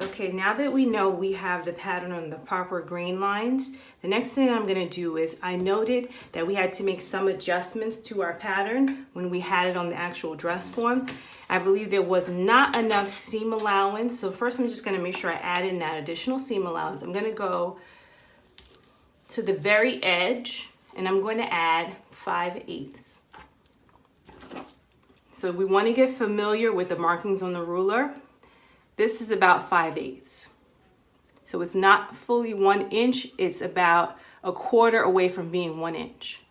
Okay, now that we know we have the pattern on the proper grain lines, the next thing I'm gonna do is, I noted that we had to make some adjustments to our pattern when we had it on the actual dress form. I believe there was not enough seam allowance. So first I'm just gonna make sure I add in that additional seam allowance. I'm gonna go to the very edge and I'm going to add 5/8. So we wanna get familiar with the markings on the ruler. This is about 5/8. So it's not fully 1 inch, it's about a quarter away from being 1 inch.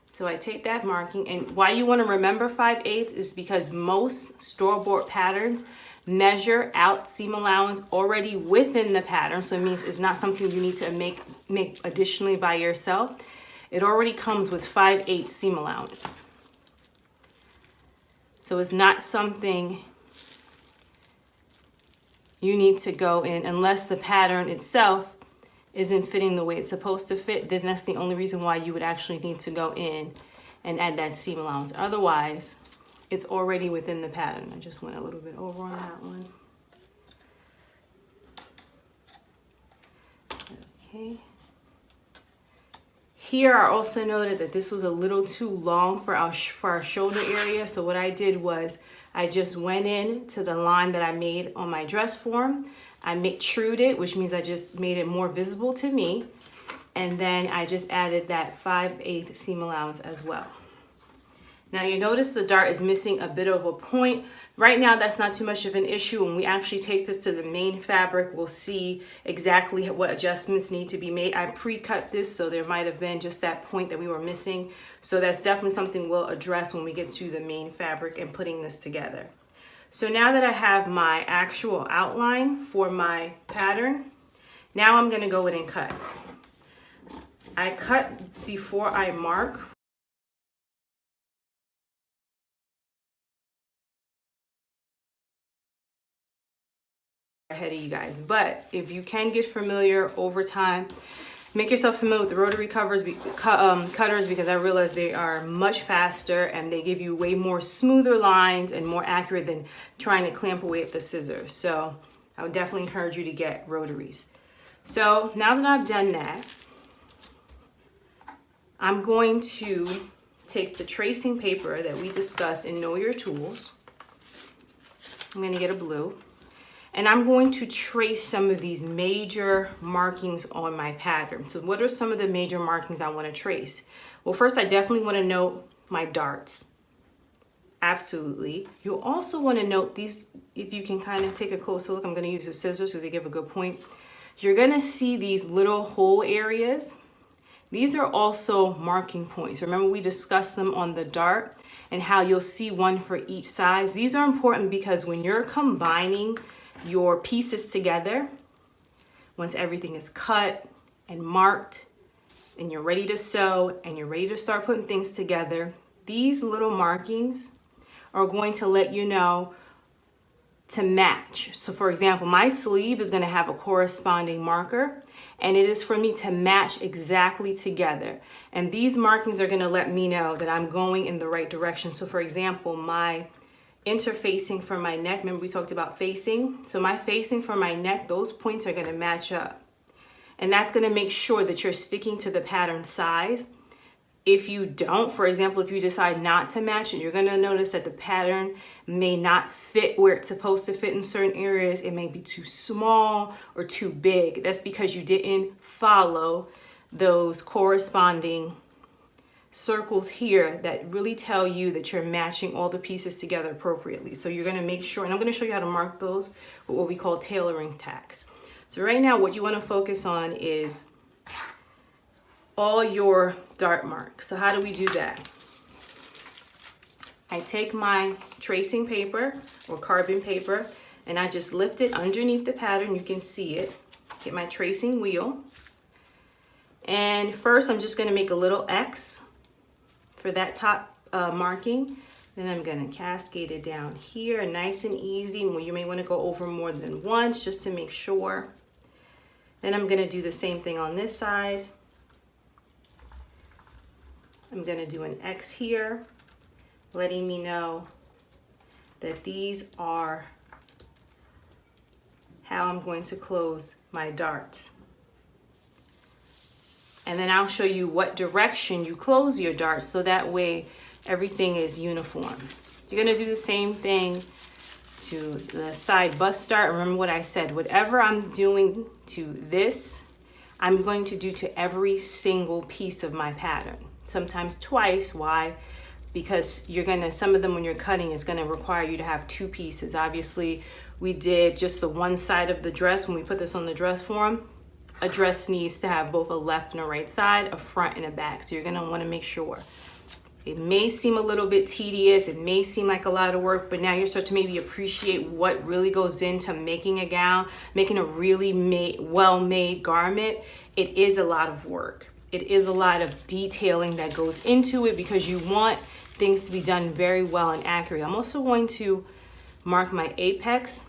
So I take that marking, and why you want to remember 5/8 is because most store-bought patterns measure out seam allowance already within the pattern. So it means it's not something you need to make additionally by yourself. It already comes with 5/8 seam allowance. So it's not something you need to go in unless the pattern itself isn't fitting the way it's supposed to fit. Then that's the only reason why you would actually need to go in and add that seam allowance. Otherwise, it's already within the pattern. I just went a little bit over on that one. Okay. Here I also noted that this was a little too long for our shoulder area. So what I did was I just went in to the line that I made on my dress form. I trued it, which means I just made it more visible to me. And then I just added that 5/8 seam allowance as well. Now you notice the dart is missing a bit of a point. Right now that's not too much of an issue. When we actually take this to the main fabric, we'll see exactly what adjustments need to be made. I pre-cut this, so there might have been just that point that we were missing. So that's definitely something we'll address when we get to the main fabric and putting this together. So now that I have my actual outline for my pattern, now I'm gonna go in and cut. I cut before I mark. Ahead of you guys, but if you can get familiar over time, make yourself familiar with the rotary cutters, because I realize they are much faster and they give you way more smoother lines and more accurate than trying to clamp away at the scissors. So I would definitely encourage you to get rotaries. So now that I've done that, I'm going to take the tracing paper that we discussed in Know Your Tools. I'm going to get a blue. And I'm going to trace some of these major markings on my pattern. So what are some of the major markings I want to trace? Well, first I definitely want to note my darts. Absolutely. You'll also want to note these, if you can kind of take a closer look. I'm going to use the scissors because they give a good point. You're going to see these little hole areas. These are also marking points. Remember we discussed them on the dart and how you'll see one for each size. These are important because when you're combining your pieces together, once everything is cut and marked and you're ready to sew and you're ready to start putting things together, these little markings are going to let you know to match. So for example, my sleeve is going to have a corresponding marker, and it is for me to match exactly together. And these markings are going to let me know that I'm going in the right direction. So for example, my interfacing for my neck, remember we talked about facing? So my facing for my neck, those points are going to match up. And that's going to make sure that you're sticking to the pattern size. If you don't, for example, if you decide not to match it, you're going to notice that the pattern may not fit where it's supposed to fit in certain areas. It may be too small or too big. That's because you didn't follow those corresponding circles here that really tell you that you're matching all the pieces together appropriately. So you're going to make sure, and I'm going to show you how to mark those with what we call tailoring tacks. So right now what you want to focus on is all your dart marks. So how do we do that? I take my tracing paper or carbon paper and I just lift it underneath the pattern. You can see it. Get my tracing wheel. And first I'm just going to make a little X for that top marking. Then I'm going to cascade it down here, nice and easy. You may want to go over more than once just to make sure. Then I'm going to do the same thing on this side. I'm going to do an X here, letting me know that these are how I'm going to close my darts. And then I'll show you what direction you close your darts so that way everything is uniform. You're gonna do the same thing to the side bust dart. Remember what I said, whatever I'm doing to this, I'm going to do to every single piece of my pattern. Sometimes twice. Why? Because you're gonna, some of them when you're cutting, it's gonna require you to have two pieces. Obviously, we did just the one side of the dress when we put this on the dress form. A dress needs to have both a left and a right side, a front and a back. So you're gonna wanna make sure. It may seem a little bit tedious, it may seem like a lot of work, but now you start to maybe appreciate what really goes into making a gown, making a really well-made garment. It is a lot of work. It is a lot of detailing that goes into it because you want things to be done very well and accurate. I'm also going to mark my apex,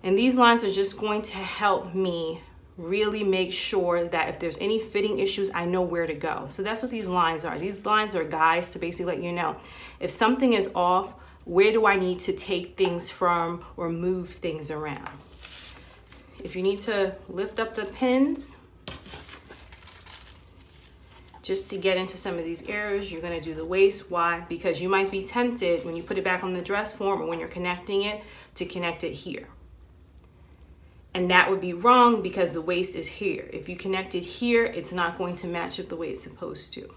and these lines are just going to help me really make sure that if there's any fitting issues, I know where to go. So that's what these lines are. These lines are guides to basically let you know if something is off, where do I need to take things from or move things around. If you need to lift up the pins just to get into some of these areas, you're gonna do the waist. Why? Because you might be tempted when you put it back on the dress form or when you're connecting it to connect it here. And that would be wrong because the waist is here. If you connect it here, it's not going to match with the way it's supposed to.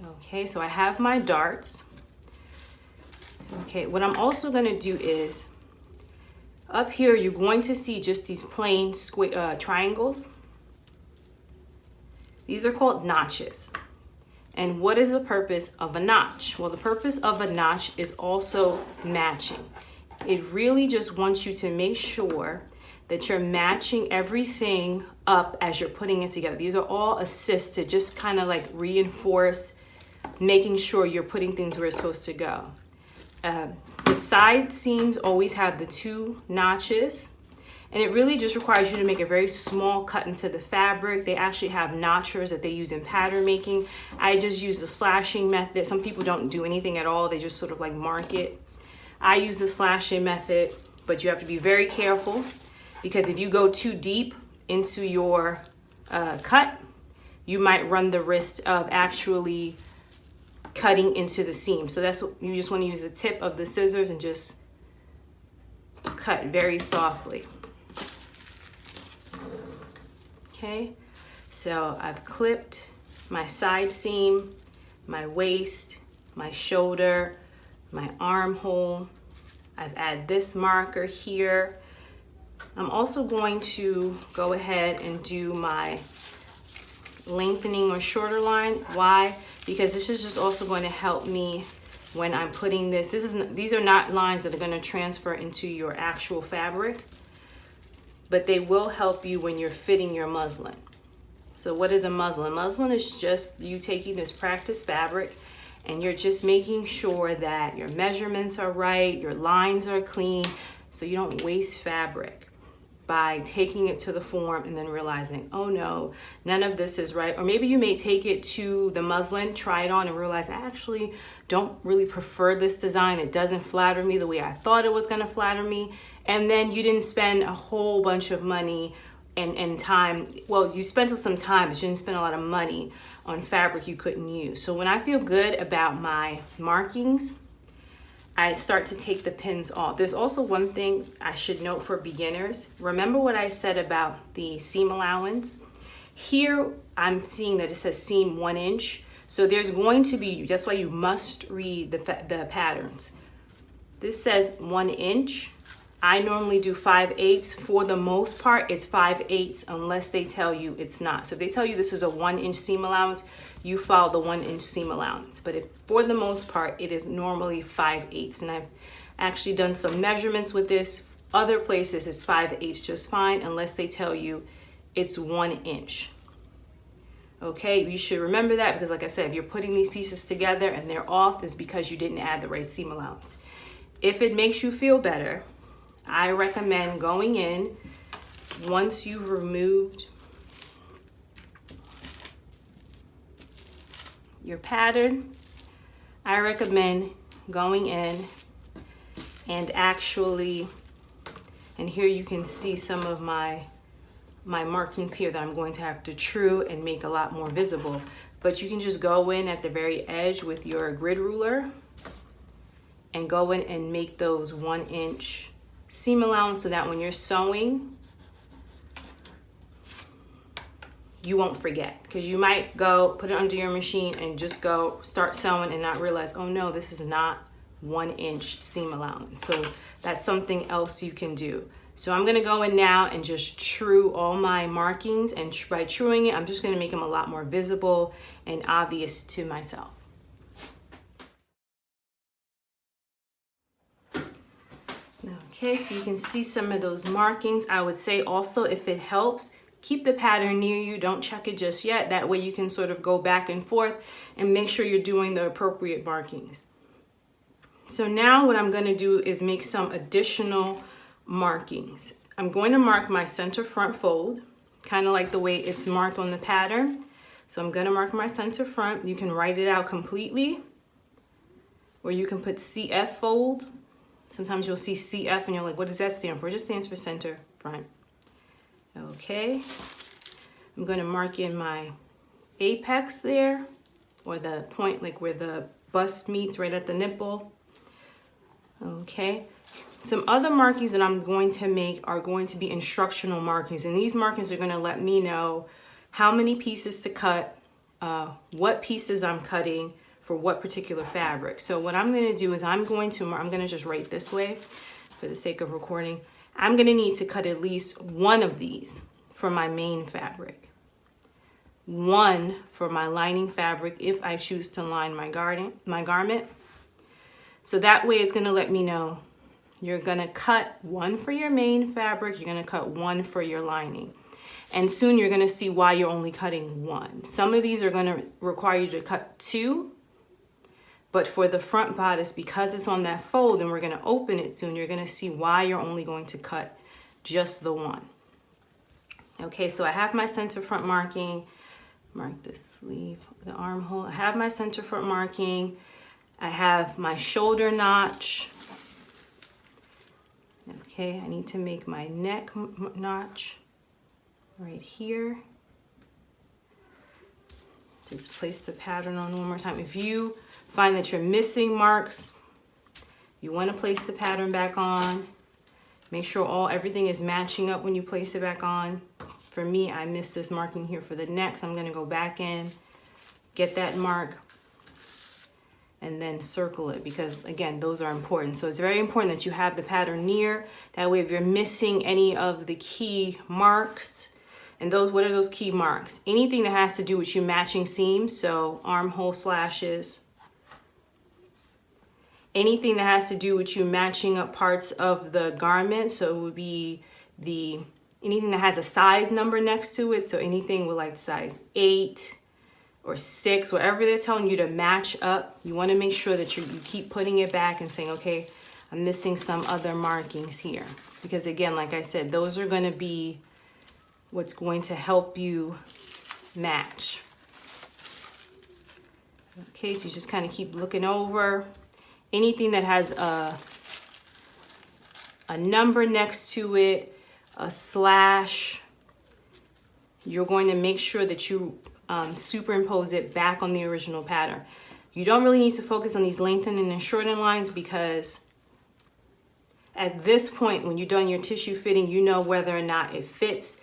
Okay, so I have my darts. Okay, what I'm also gonna do is, up here, you're going to see just these plain triangles. These are called notches. And what is the purpose of a notch? Well, the purpose of a notch is also matching. It really just wants you to make sure that you're matching everything up as you're putting it together. These are all assists to just kind of like reinforce, making sure you're putting things where it's supposed to go. The side seams always have the two notches, and it really just requires you to make a very small cut into the fabric. They actually have notchers that they use in pattern making. I just use the slashing method. Some people don't do anything at all. They just sort of like mark it. I use the slashing method, but you have to be very careful because if you go too deep into your cut, you might run the risk of actually cutting into the seam. So that's what you just want to use the tip of the scissors and just cut very softly. Okay, so I've clipped my side seam, my waist, my shoulder, my armhole. I've added this marker here. I'm also going to go ahead and do my lengthening or shorter line. Why? Because this is just also going to help me when I'm putting this. These are not lines that are going to transfer into your actual fabric, but they will help you when you're fitting your muslin. So what is a muslin? Muslin is just you taking this practice fabric and you're just making sure that your measurements are right, your lines are clean, so you don't waste fabric by taking it to the form and then realizing, oh no, none of this is right. Or maybe you may take it to the muslin, try it on and realize, I actually don't really prefer this design. It doesn't flatter me the way I thought it was gonna flatter me. And then you didn't spend a whole bunch of money and time. Well, you spent some time, but you didn't spend a lot of money on fabric you couldn't use. So when I feel good about my markings, I start to take the pins off. There's also one thing I should note for beginners. Remember what I said about the seam allowance? Here, I'm seeing that it says seam 1 inch. So there's going to be, that's why you must read the patterns. This says 1 inch. I normally do 5/8. For the most part, it's 5/8 unless they tell you it's not. So if they tell you this is a 1 inch seam allowance, you follow the 1 inch seam allowance. But if for the most part, it is normally 5/8. And I've actually done some measurements with this. Other places it's 5/8 just fine unless they tell you it's 1 inch. Okay, you should remember that because like I said, if you're putting these pieces together and they're off, it's because you didn't add the right seam allowance. If it makes you feel better, I recommend going in once you've removed your pattern. I recommend going in and actually, And here you can see some of my markings here that I'm going to have to true and make a lot more visible. But you can just go in at the very edge with your grid ruler and go in and make those 1 inch seam allowance so that when you're sewing, you won't forget, because you might go put it under your machine and just go start sewing and not realize, oh no, this is not 1 inch seam allowance. So that's something else you can do. So I'm gonna go in now and just true all my markings, and by truing it, I'm just gonna make them a lot more visible and obvious to myself. Okay, so you can see some of those markings. I would say also, if it helps, keep the pattern near you. Don't check it just yet. That way you can sort of go back and forth and make sure you're doing the appropriate markings. So now what I'm going to do is make some additional markings. I'm going to mark my center front fold, kind of like the way it's marked on the pattern. So I'm going to mark my center front. You can write it out completely, or you can put CF fold. Sometimes you'll see CF and you're like, what does that stand for? It just stands for center front. Okay, I'm going to mark in my apex there, or the point like where the bust meets right at the nipple. Okay, some other markings that I'm going to make are going to be instructional markings, and these markings are going to let me know how many pieces to cut, what pieces I'm cutting for what particular fabric. So what I'm going to do is I'm going to just write this way for the sake of recording. I'm going to need to cut at least one of these for my main fabric, one for my lining fabric if I choose to line my garment. So that way it's going to let me know you're going to cut one for your main fabric, you're going to cut one for your lining. And soon you're going to see why you're only cutting one. Some of these are going to require you to cut two, but for the front bodice, because it's on that fold and we're going to open it soon, you're going to see why you're only going to cut just the one. Okay, so I have my center front marking. Mark the sleeve, the armhole. I have my center front marking. I have my shoulder notch. Okay, I need to make my neck notch right here. Just place the pattern on one more time. If you find that you're missing marks, you want to place the pattern back on. Make sure everything is matching up when you place it back on. For me, I missed this marking here for the neck, so I'm going to go back in, get that mark, and then circle it, because again, those are important. So it's very important that you have the pattern near. That way, if you're missing any of the key marks, and what are those key marks? Anything that has to do with you matching seams, so armhole slashes. Anything that has to do with you matching up parts of the garment, so it would be anything that has a size number next to it, so anything with like size 8 or 6, whatever they're telling you to match up, you want to make sure that you keep putting it back and saying, okay, I'm missing some other markings here. Because again, like I said, those are going to be what's going to help you match. Okay, so you just kind of keep looking over. Anything that has a number next to it, a slash, you're going to make sure that you superimpose it back on the original pattern. You don't really need to focus on these lengthening and shortening lines, because at this point, when you're done your tissue fitting, you know whether or not it fits.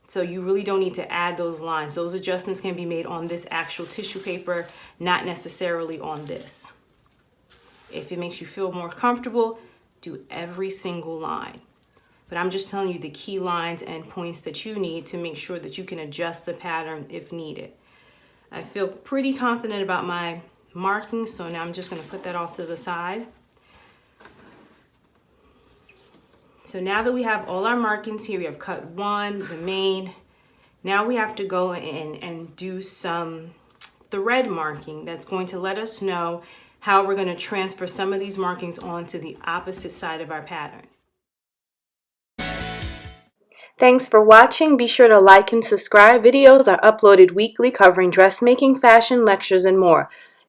So you really don't need to add those lines. Those adjustments can be made on this actual tissue paper, not necessarily on this. If it makes you feel more comfortable, do every single line. But I'm just telling you the key lines and points that you need to make sure that you can adjust the pattern if needed. I feel pretty confident about my markings, so now I'm just going to put that off to the side. So now that we have all our markings here, we have cut one, the main. Now we have to go in and do some thread marking that's going to let us know how we're going to transfer some of these markings onto the opposite side of our pattern. Thanks for watching. Be sure to like and subscribe. Videos are uploaded weekly covering dressmaking, fashion, lectures, and more.